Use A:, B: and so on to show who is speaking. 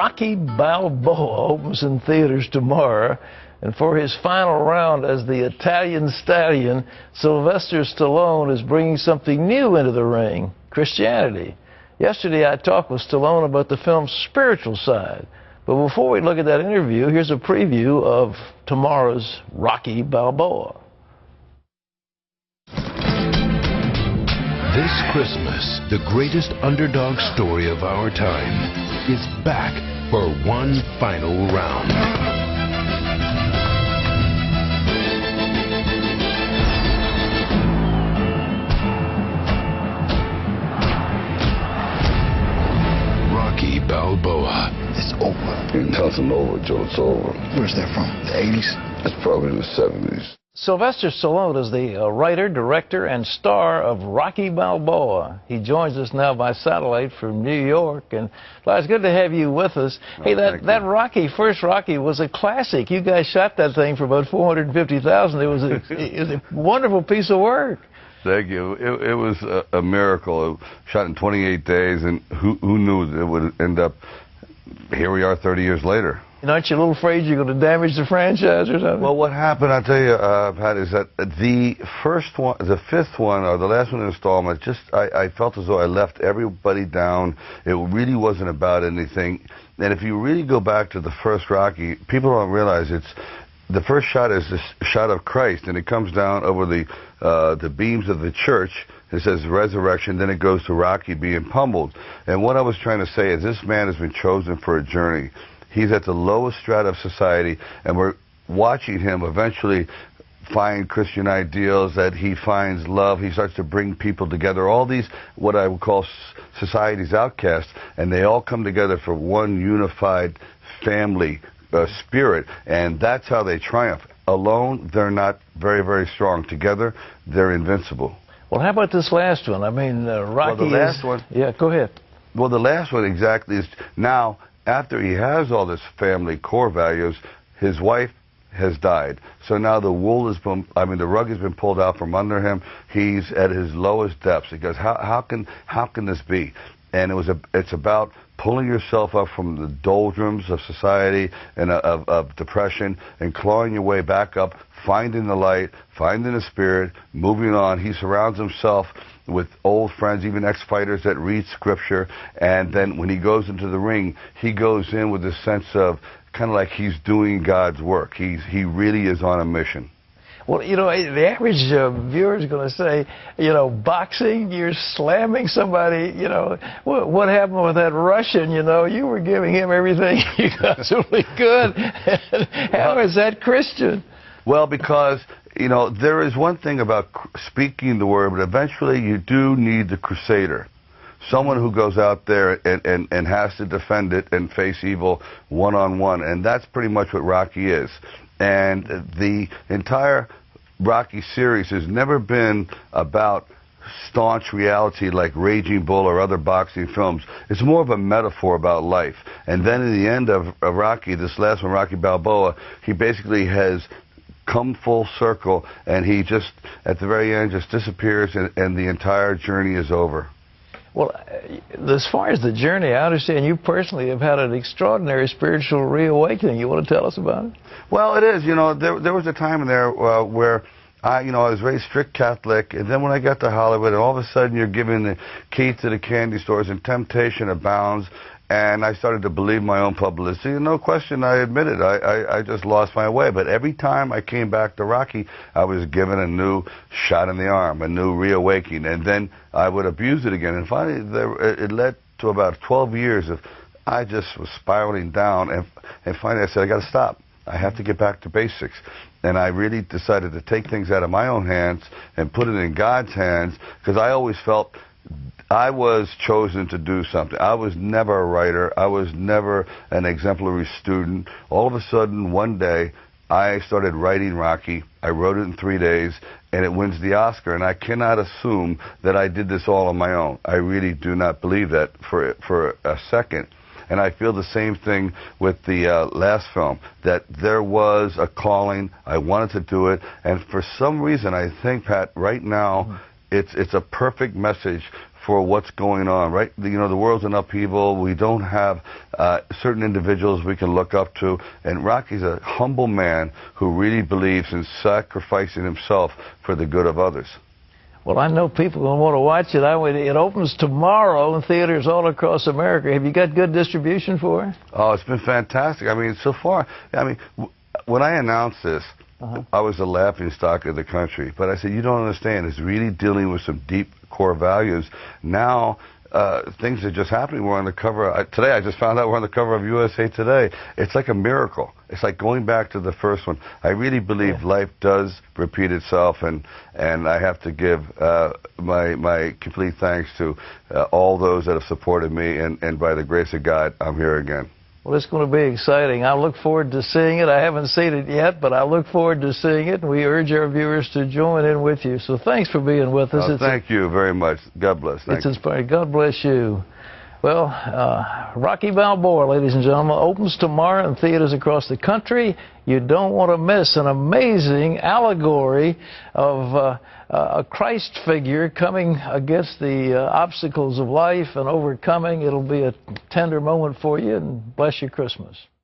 A: Rocky Balboa opens in theaters tomorrow. And for his final round as the Italian stallion, Sylvester Stallone is bringing something new into the ring, Christianity. Yesterday I talked with Stallone about the film's spiritual side. But before we look at that interview, here's a preview of tomorrow's Rocky Balboa.
B: This Christmas, the greatest underdog story of our time is back for one final round. Rocky Balboa.
C: It's over.
D: You can tell it's over, Joe. It's over.
C: Where's that from? The 80s?
D: It's probably the 70s.
A: Sylvester Stallone is the writer, director, and star of Rocky Balboa. He joins us now by satellite from New York. And, well, it's good to have you with us. Hey, that Rocky, first Rocky, was a classic. You guys shot that thing for about $450,000. It was a wonderful piece of work.
D: Thank you. It was a miracle. It shot in 28 days, and who knew it would end up, here we are 30 years later.
A: And aren't you a little afraid you're going to damage the franchise or something?
D: Well, what happened, I'll tell you, Pat, is that the first one, the fifth one, or the last one installment, I felt as though I left everybody down. It really wasn't about anything. And if you really go back to the first Rocky, people don't realize the first shot is this shot of Christ, and it comes down over the beams of the church. It says resurrection, then it goes to Rocky being pummeled. And what I was trying to say is this man has been chosen for a journey. He's at the lowest strata of society, and we're watching him eventually find Christian ideals, that he finds love. He starts to bring people together, all these, what I would call society's outcasts, and they all come together for one unified family spirit, and that's how they triumph. Alone, they're not very, very strong. Together, they're invincible.
A: Well, how about this last one? I mean, Rocky
D: well, the last one.
A: Yeah, go ahead.
D: Well, the last one exactly is now, after he has all this family core values, his wife has died. So now the rug has been pulled out from under him. He's at his lowest depths. He goes, how can this be? And it's about pulling yourself up from the doldrums of society and of depression and clawing your way back up, finding the light, finding the spirit, moving on. He surrounds himself with old friends, even ex-fighters that read scripture, and then when he goes into the ring, he goes in with a sense of kind of like he's doing God's work. He really is on a mission.
A: Well, you know, the average viewer is going to say, you know, boxing, you're slamming somebody, you know. What happened with that Russian, you know? You were giving him everything you possibly could. How is that Christian?
D: Well, because, you know, there is one thing about speaking the word, but eventually you do need the crusader. Someone who goes out there and has to defend it and face evil one-on-one. And that's pretty much what Rocky is. And the entire Rocky series has never been about staunch reality like Raging Bull or other boxing films. It's more of a metaphor about life. And then in the end of Rocky, this last one, Rocky Balboa, he basically has come full circle, and he just, at the very end, just disappears, and the entire journey is over.
A: Well, as far as the journey, I understand you personally have had an extraordinary spiritual reawakening. You want to tell us about it?
D: Well, it is. You know, there was a time in there where I was very strict Catholic, and then when I got to Hollywood, and all of a sudden you're given the key to the candy stores, and temptation abounds, and I started to believe my own publicity. And no question, I admit it. I just lost my way. But every time I came back to Rocky, I was given a new shot in the arm, a new reawakening, and then I would abuse it again. And finally, it led to about 12 years of I just was spiraling down, and finally I said, I got to stop. I have to get back to basics. And I really decided to take things out of my own hands and put it in God's hands, because I always felt I was chosen to do something. I was never a writer. I was never an exemplary student. All of a sudden, one day, I started writing Rocky. I wrote it in 3 days, and it wins the Oscar. And I cannot assume that I did this all on my own. I really do not believe that for a second. And I feel the same thing with the last film, that there was a calling. I wanted to do it. And for some reason, I think, Pat, right now, it's a perfect message for what's going on, right? The world's in upheaval. We don't have certain individuals we can look up to. And Rocky's a humble man who really believes in sacrificing himself for the good of others.
A: Well, I know people will want to watch it. It opens tomorrow in theaters all across America. Have you got good distribution for it?
D: Oh, it's been fantastic. I mean, so far, when I announced this, I was the laughingstock of the country. But I said, you don't understand. It's really dealing with some deep core values. Now, things are just happening. We're on the cover. Today, I just found out we're on the cover of USA Today. It's like a miracle. It's like going back to the first one. I really believe life does repeat itself, and I have to give my complete thanks to all those that have supported me, and by the grace of God, I'm here again.
A: Well, it's going to be exciting. I look forward to seeing it. I haven't seen it yet, but I look forward to seeing it, and we urge our viewers to join in with you. So thanks for being with us.
D: Thank you very much. God bless.
A: It's inspiring. God bless you. Well, Rocky Balboa, ladies and gentlemen, opens tomorrow in theaters across the country. You don't want to miss an amazing allegory of a Christ figure coming against the obstacles of life and overcoming. It'll be a tender moment for you, and bless your Christmas.